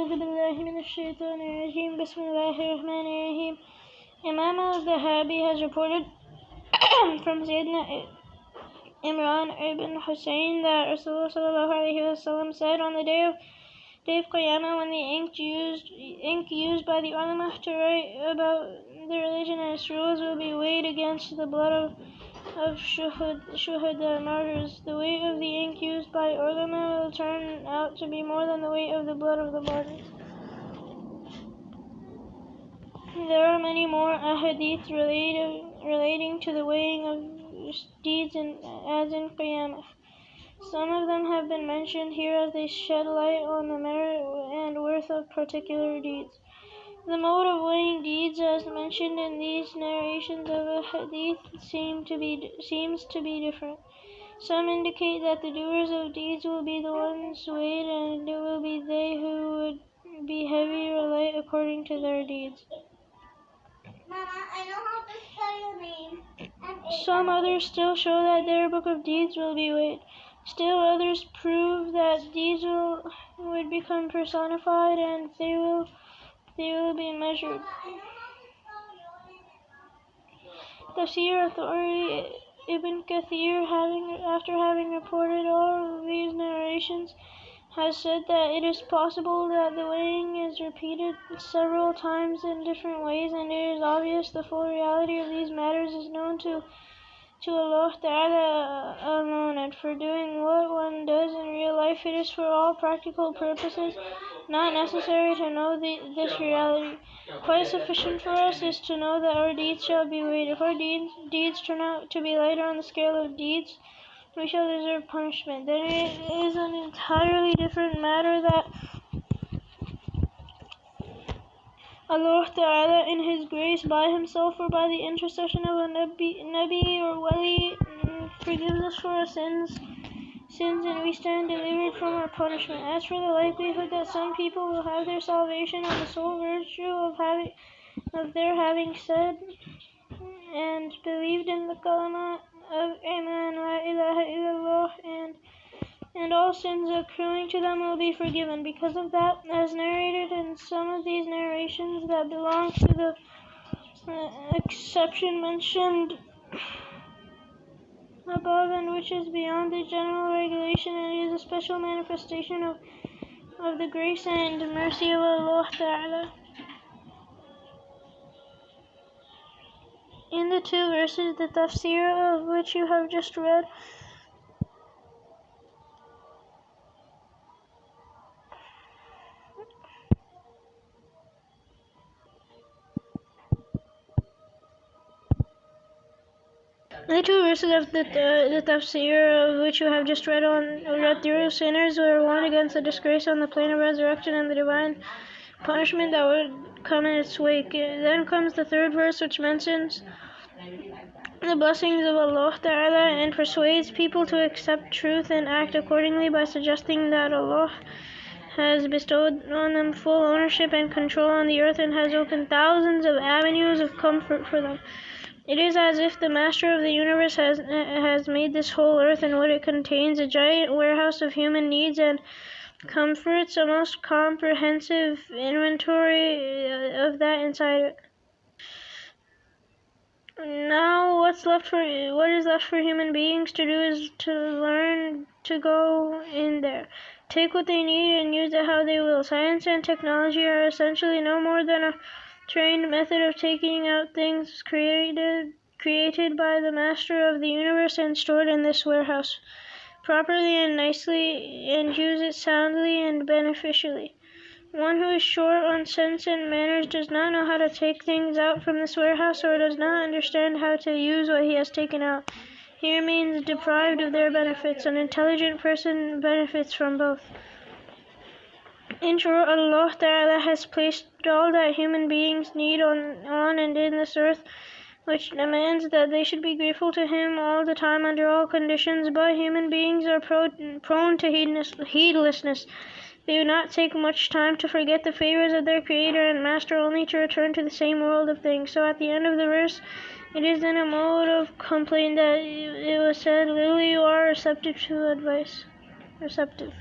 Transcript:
أعوذ بالله من الشيطان الرجيم. بسم الله الرحمن الرحيم. Imam al-Dhahabi has reported from Sayyidina Imran ibn Hussein that Rasulullah ﷺ said on the day of Qiyamah, when the ink used by the ulama to write about the religion and its rules will be weighed against the blood of shuhada, martyrs, the weight of the ink used by ulama will turn out to be more than the weight of the blood of the martyrs. There are many more ahadith relating to the weighing of deeds as in Qiyamah. Some of them have been mentioned here as they shed light on the merit and worth of particular deeds. The mode of weighing deeds as mentioned in these narrations of a hadith seems to be different. Some indicate that the doers of deeds will be the ones weighed, and it will be they who would be heavy or light according to their deeds. Mama, I know how to spell your name. Some others still show that their book of deeds will be weighed. Still others prove that deeds would become personified and they will be measured. Tafsir authority Ibn Kathir, after having reported all of these narrations, has said that it is possible that the weighing is repeated several times in different ways, and it is obvious the full reality of these matters is known to Allah Ta'ala alone, and for doing what one does in real life, it is for all practical purposes not necessary to know this reality. Quite sufficient for us is to know that our deeds shall be weighed. If our deeds turn out to be lighter on the scale of deeds, we shall deserve punishment. Then it is an entirely different matter that Allah Ta'ala in His grace by Himself or by the intercession of a Nabi or Wali forgives us for our sins and we stand delivered from our punishment. As for the likelihood that some people will have their salvation on the sole virtue of their having said and believed in the kalima of Iman la ilaha illallah, and all sins accruing to them will be forgiven. Because of that, as narrated in some of these narrations that belong to the exception mentioned above, and which is beyond the general regulation, and is a special manifestation of the grace and mercy of Allah Ta'ala. In the two verses, the Tafsir of which you have just read, the two verses of the Tafsir of which you have just read through, sinners were warned against the disgrace on the plane of resurrection and the divine punishment that would come in its wake. Then comes the third verse, which mentions the blessings of Allah Ta'ala and persuades people to accept truth and act accordingly by suggesting that Allah has bestowed on them full ownership and control on the earth and has opened thousands of avenues of comfort for them. It is as if the Master of the universe has made this whole earth and what it contains a giant warehouse of human needs and comforts, a most comprehensive inventory of that inside it. Now what is left for human beings to do is to learn to go in there, take what they need and use it how they will. Science and technology are essentially no more than a trained method of taking out things created by the Master of the universe and stored in this warehouse properly and nicely, and use it soundly and beneficially. One who is short on sense and manners does not know how to take things out from this warehouse, or does not understand how to use what he has taken out. He remains deprived of their benefits. An intelligent person benefits from both. In short, Allah Ta'ala has placed all that human beings need on and in this earth, which demands that they should be grateful to Him all the time under all conditions, but human beings are prone to heedlessness. They do not take much time to forget the favors of their Creator and Master, only to return to the same world of things. So at the end of the verse, it is in a mode of complaint that it was said, "Little you are receptive to advice." Receptive.